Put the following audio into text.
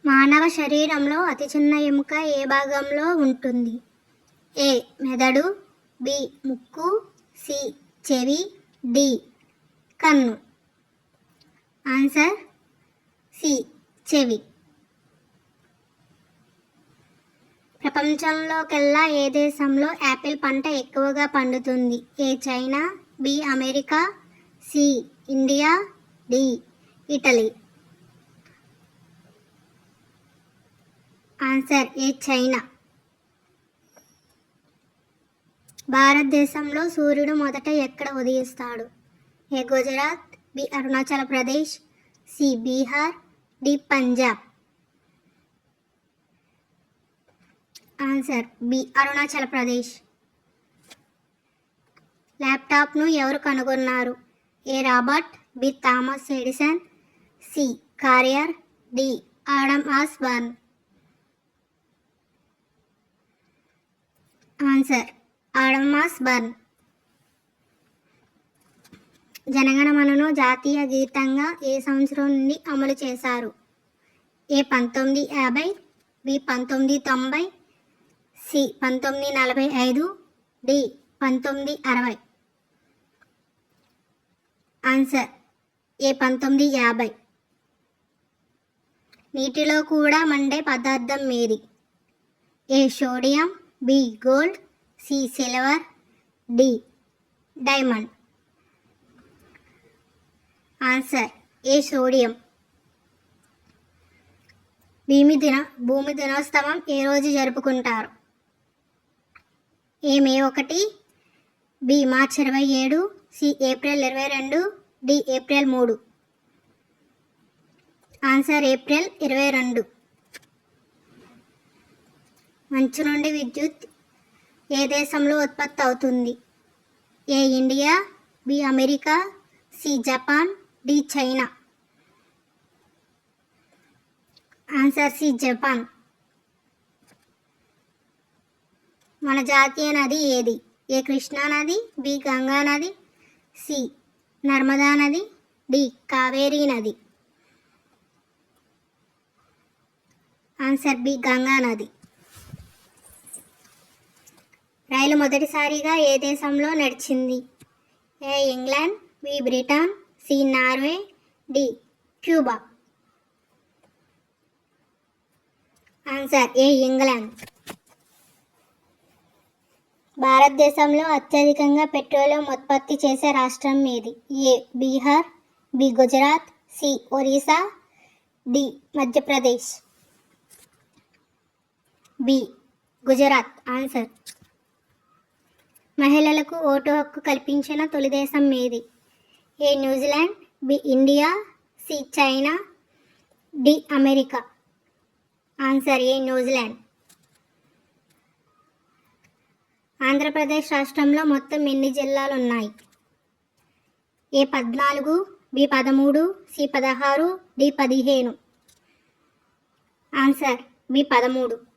మానవ శరీరంలో అతి చిన్న ఎముక ఏ భాగంలో ఉంటుంది? ఏ. మెదడు, బి. ముక్కు, సి. చెవి, డి. కన్ను. Answer C. చెవి. ప్రపంచంలోకెల్లా ఏ దేశంలో యాపిల్ పంట ఎక్కువగా పండుతుంది? A. China, B. America, C. India, D. Italy. Answer A. China. భారతదేశంలో సూర్యుడు మొదట ఎక్కడ ఉదయిస్తాడు? A. Gujarat, B. Arunachal Pradesh, C. Bihar, D. Punjab. Answer B. Arunachal Pradesh. ల్యాప్టాప్ను ఎవరు కనుగొన్నారు? A. Robert, B. Thomas Edison, C. కార్యర్, D. Adam Osborne. Answer Adam Osborne. జనగణమనను జాతీయ గీతంగా ఏ సంవత్సరం నుండి అమలు చేశారు? A. 1950, B. 1990, C. 1945, D. 1960. Answer A. 1950. నీటిలో కూడా మండే పదార్థం ఏది? A. Sodium, B. Gold, C. Silver, D. Diamond. Answer A. Sodium. భూమి దినోత్సవం ఏ రోజు జరుపుకుంటారు? A. May 1, B. March 27, C. April 22, D. April 3. Answer April 22. మంచు నుండి విద్యుత్ ఏ దేశంలో ఉత్పత్తి అవుతుంది? A. India, B. America, C. Japan, D. China. Answer C. Japan. మన జాతీయ నది ఏది? ఏ. కృష్ణా నది, బి. గంగా నది, సి. నర్మదా నది, డి. కావేరీ నది. Answer B. గంగా నది. రైలు మొదటిసారిగా ఏ దేశంలో నడిచింది? A. England, B. Britain, C. Norway, D. Cuba. Answer A. England. భారతదేశంలో అత్యధికంగా పెట్రోలియం ఉత్పత్తి చేసే రాష్ట్రం ఏది? A. Bihar, B. Gujarat, C. Orissa, D. Madhya Pradesh. B. Gujarat. Answer. మహిళలకు ఓటు హక్కు కల్పించిన తొలి దేశం ఏది? A. New Zealand, B. India, C. China, D. America. Answer A. New Zealand. Andhra Pradesh రాష్ట్రంలో మొత్తం ఎన్ని జిల్లాలు ఉన్నాయి? A. 14, B. 13, C. 16, D. 15. Answer B. 13.